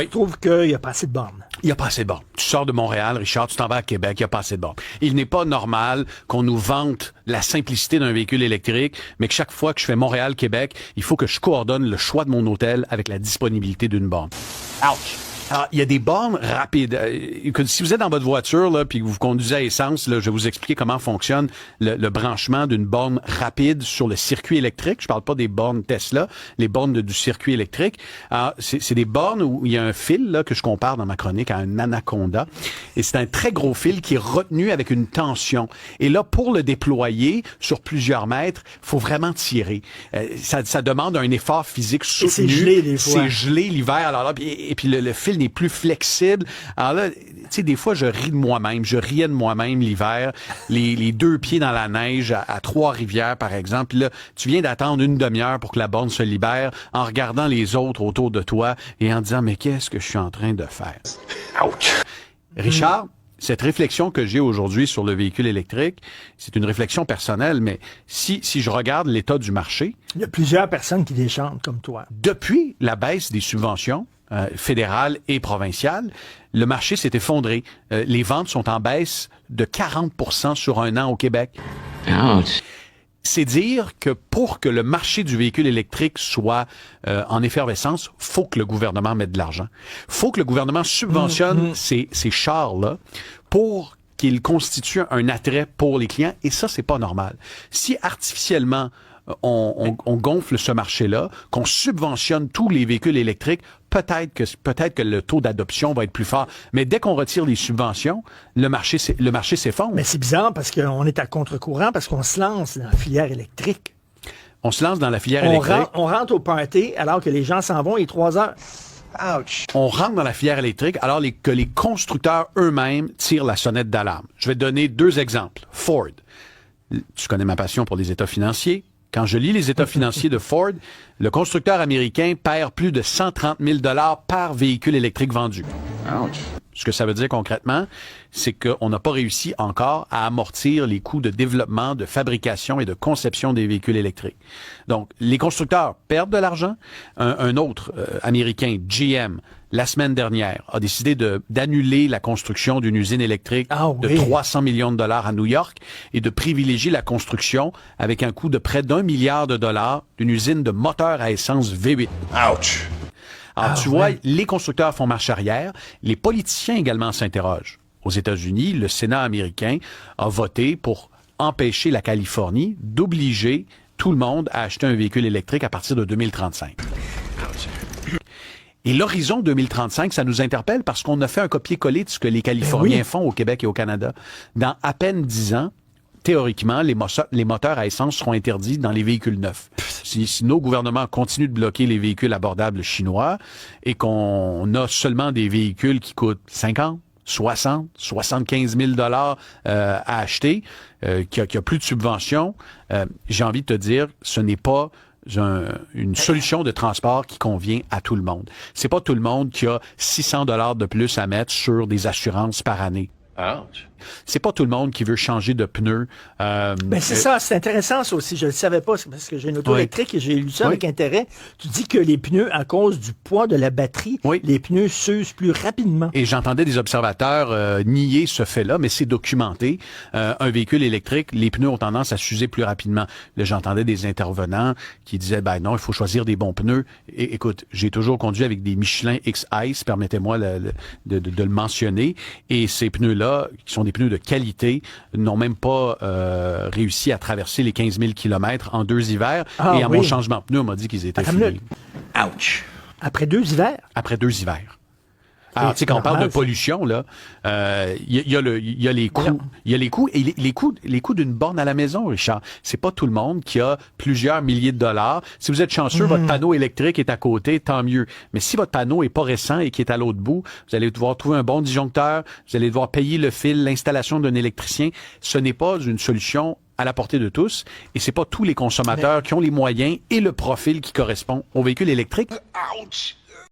Je trouve qu'il n'y a pas assez de bornes. Il n'y a pas assez de bornes. Tu sors de Montréal, Richard, tu t'en vas à Québec, il n'y a pas assez de bornes. Il n'est pas normal qu'on nous vante la simplicité d'un véhicule électrique, mais que chaque fois que je fais Montréal-Québec, il faut que je coordonne le choix de mon hôtel avec la disponibilité d'une borne. Ouch! Alors, il y a des bornes rapides. Si vous êtes dans votre voiture là, puis que vous conduisez à essence, là, je vais vous expliquer comment fonctionne le branchement d'une borne rapide sur le circuit électrique. Je parle pas des bornes Tesla, les bornes du circuit électrique. Alors, c'est des bornes où il y a un fil là que je compare dans ma chronique à un anaconda. Et c'est un très gros fil qui est retenu avec une tension. Et là, pour le déployer sur plusieurs mètres, faut vraiment tirer. Ça demande un effort physique soutenu. Et c'est gelé des fois. C'est gelé l'hiver. Alors là, et puis le fil n'est plus flexible. Alors là, tu sais, des fois, je ris de moi-même. Je riais de moi-même l'hiver. Les deux pieds dans la neige à Trois-Rivières, par exemple. Puis là, tu viens d'attendre une demi-heure pour que la borne se libère en regardant les autres autour de toi et en disant, mais qu'est-ce que je suis en train de faire? Ouch! Richard, cette réflexion que j'ai aujourd'hui sur le véhicule électrique, c'est une réflexion personnelle, mais si je regarde l'état du marché... Il y a plusieurs personnes qui déchantent comme toi. Depuis la baisse des subventions, fédérales et provinciales, le marché s'est effondré. Les ventes sont en baisse de 40% sur un an au Québec. Ouch. C'est dire que pour que le marché du véhicule électrique soit en effervescence, faut que le gouvernement mette de l'argent. Faut que le gouvernement subventionne ces chars-là pour qu'ils constituent un attrait pour les clients. Et ça, c'est pas normal. Si artificiellement on gonfle ce marché-là, qu'on subventionne tous les véhicules électriques, peut-être que le taux d'adoption va être plus fort. Mais dès qu'on retire les subventions, le marché s'effondre. Mais c'est bizarre parce qu'on est à contre-courant, parce qu'on se lance dans la filière électrique. On se lance dans la filière électrique. On rentre au party alors que les gens s'en vont, il est 3 heures. Ouch. On rentre dans la filière électrique alors que les constructeurs eux-mêmes tirent la sonnette d'alarme. Je vais te donner 2 exemples. Ford. Tu connais ma passion pour les états financiers. Quand je lis les états financiers de Ford, le constructeur américain perd plus de 130 000 $ par véhicule électrique vendu. Ouch. Ce que ça veut dire concrètement, c'est qu'on n'a pas réussi encore à amortir les coûts de développement, de fabrication et de conception des véhicules électriques. Donc, les constructeurs perdent de l'argent. Un autre américain, GM, la semaine dernière, a décidé d'annuler la construction d'une usine électrique de 300 millions de dollars à New York et de privilégier la construction avec un coût de près d'1 milliard de dollars d'une usine de moteurs à essence V8. Ouch. Alors, tu vois, les constructeurs font marche arrière, les politiciens également s'interrogent. Aux États-Unis, le Sénat américain a voté pour empêcher la Californie d'obliger tout le monde à acheter un véhicule électrique à partir de 2035. Et l'horizon 2035, ça nous interpelle parce qu'on a fait un copier-coller de ce que les Californiens font au Québec et au Canada. Dans à peine 10 ans, théoriquement, les moteurs à essence seront interdits dans les véhicules neufs. Si nos gouvernements continuent de bloquer les véhicules abordables chinois et qu'on a seulement des véhicules qui coûtent 50, 60, 75 000 $ à acheter, qu'il n'y a plus de subventions, j'ai envie de te dire, ce n'est pas une solution de transport qui convient à tout le monde. C'est pas tout le monde qui a 600 $ de plus à mettre sur des assurances par année. Ouch. C'est pas tout le monde qui veut changer de pneus. Ben c'est ça, c'est intéressant ça aussi. Je le savais pas, c'est parce que j'ai une auto électrique et j'ai lu ça avec intérêt. Tu dis que les pneus, à cause du poids de la batterie, les pneus s'usent plus rapidement. Et j'entendais des observateurs nier ce fait-là, mais c'est documenté. Un véhicule électrique, les pneus ont tendance à s'user plus rapidement. Là, j'entendais des intervenants qui disaient, ben non, il faut choisir des bons pneus. Et, écoute, j'ai toujours conduit avec des Michelin X-Ice, permettez-moi de le mentionner. Et ces pneus-là, qui sont des pneus de qualité, n'ont même pas réussi à traverser les 15 000 km en 2 hivers. Et à mon changement de pneus, on m'a dit qu'ils étaient finis. Ouch. Après 2 hivers? Après 2 hivers. Alors, tu sais, quand on parle de pollution, là, il y a les coûts. Il y a les coûts et les coûts d'une borne à la maison, Richard. C'est pas tout le monde qui a plusieurs milliers de dollars. Si vous êtes chanceux, votre panneau électrique est à côté, tant mieux. Mais si votre panneau est pas récent et qui est à l'autre bout, vous allez devoir trouver un bon disjoncteur, vous allez devoir payer le fil, l'installation d'un électricien. Ce n'est pas une solution à la portée de tous, et c'est pas tous les consommateurs qui ont les moyens et le profil qui correspond au véhicule électrique. Ouch.